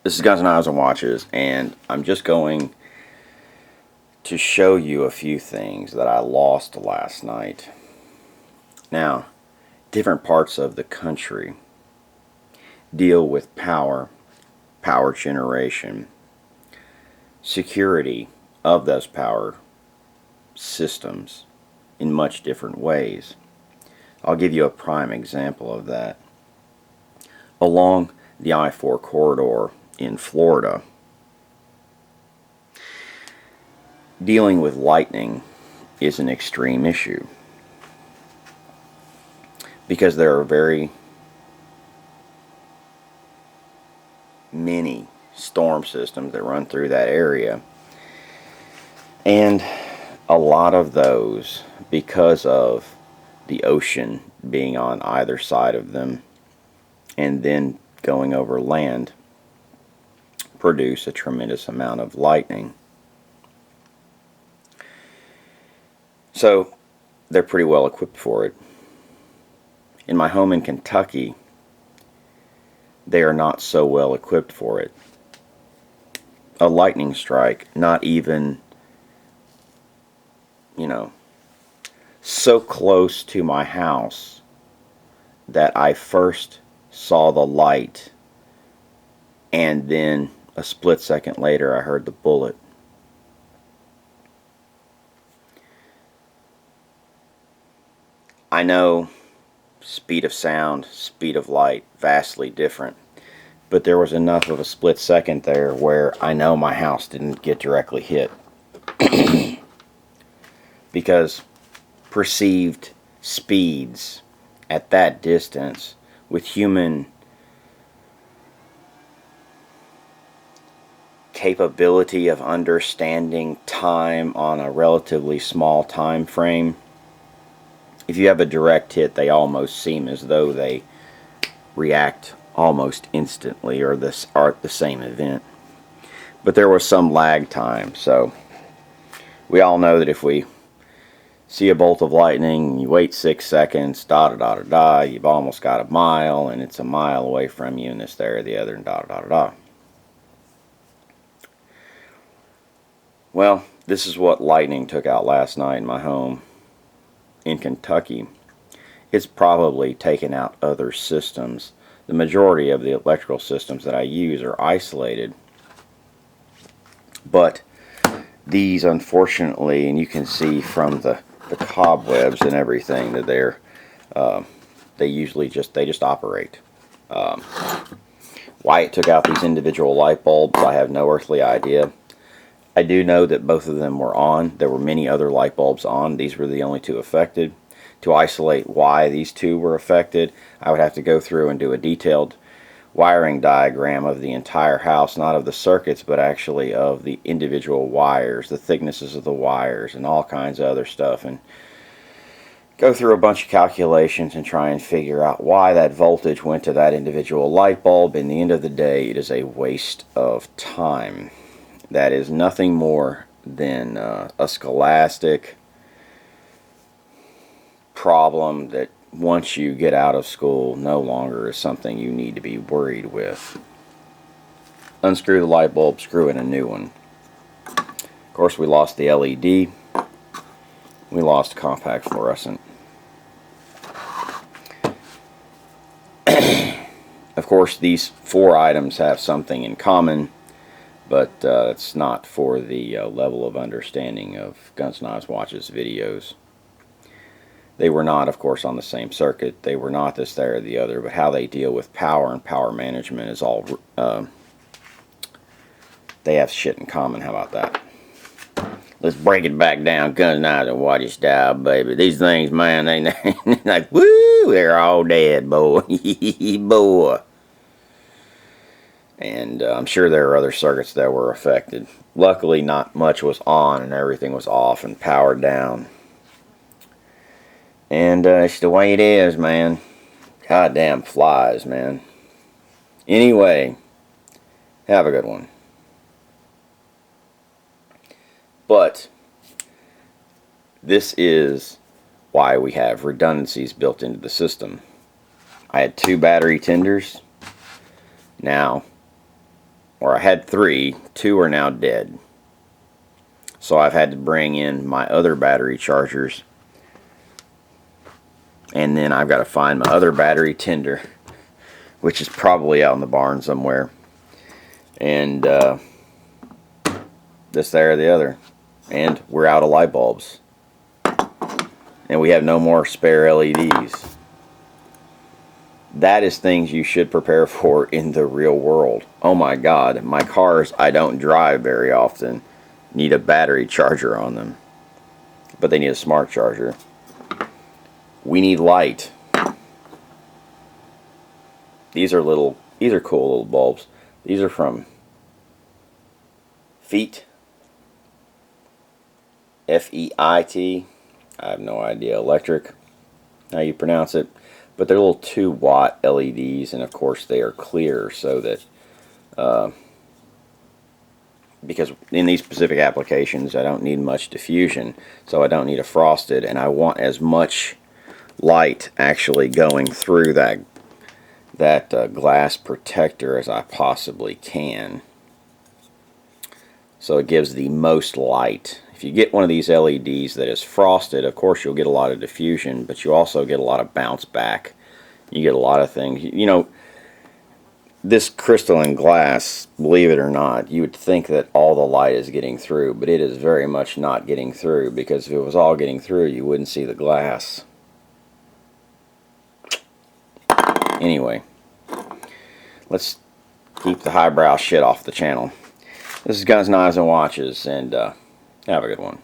This is Guns, Knives, and Watches, and I'm just going to show you a few things that I lost last night. Now, different parts of the country deal with power generation, security of those power systems in much different ways. I'll give you a prime example of that. Along the I-4 corridor in Florida, dealing with lightning is an extreme issue because there are very many storm systems that run through that area, and a lot of those, because of the ocean being on either side of them and then going over land, produce a tremendous amount of lightning. So they're pretty well equipped for it. In my home in Kentucky, they are not so well equipped for it. A lightning strike, not even, so close to my house that I first saw the light and then a split second later I heard the bullet. I know speed of sound, speed of light, vastly different, but there was enough of a split second there where I know my house didn't get directly hit because perceived speeds at that distance with human capability of understanding time on a relatively small time frame, if you have a direct hit, they almost seem as though they react almost instantly or this are the same event. But there was some lag time, so we all know that if we see a bolt of lightning, you wait 6 seconds, you've almost got a mile, and it's a mile away from you, and this, there, or the other, and Well, this is what lightning took out last night in my home in Kentucky. It's probably taken out other systems. The majority of the electrical systems that I use are isolated, but these, unfortunately, and you can see from the cobwebs and everything that they just operate. Why it took out these individual light bulbs, I have no earthly idea. I do know that both of them were on. There were many other light bulbs on. These were the only two affected. To isolate why these two were affected, I would have to go through and do a detailed wiring diagram of the entire house, not of the circuits, but actually of the individual wires, the thicknesses of the wires, and all kinds of other stuff, and go through a bunch of calculations and try and figure out why that voltage went to that individual light bulb. In the end of the day, it is a waste of time. That is nothing more than a scholastic problem that once you get out of school no longer is something you need to be worried with. Unscrew the light bulb, screw in a new one. Of course, we lost the LED. We lost compact fluorescent. Of course, these 4 items have something in common, but it's not for the level of understanding of Guns, Knives, Watches videos. They were not, of course, on the same circuit. They were not this, there, or the other, but how they deal with power and power management is all, they have shit in common. How about that? Let's break it back down, Guns, Knives, and Watches style, baby. These things, man, they like, woo, they're all dead, boy. Boy. And I'm sure there are other circuits that were affected. Luckily, not much was on and everything was off and powered down. And it's the way it is, man. Goddamn flies, man. Anyway, have a good one. But this is why we have redundancies built into the system. I had 2 battery tenders. Now, or I had 3, 2 are now dead. So I've had to bring in my other battery chargers, and then I've got to find my other battery tender, which is probably out in the barn somewhere, and this, there, or the other, and we're out of light bulbs, and we have no more spare LEDs. That is things you should prepare for in the real world. Oh my God, my cars I don't drive very often need a battery charger on them, but they need a smart charger. We need light. These are cool little bulbs. These are from Feit, F-E-I-T. I have no idea, electric, how you pronounce it. But they're little 2-watt LEDs, and of course they are clear, so that because in these specific applications I don't need much diffusion, so I don't need a frosted, and I want as much light actually going through that glass protector as I possibly can, so it gives the most light. If you get one of these LEDs that is frosted, of course you'll get a lot of diffusion, but you also get a lot of bounce back. You get a lot of things. You know, this crystalline glass, believe it or not, you would think that all the light is getting through, but it is very much not getting through, because if it was all getting through, you wouldn't see the glass. Anyway, let's keep the highbrow shit off the channel. This is Guns, Knives, and Watches, and have a good one.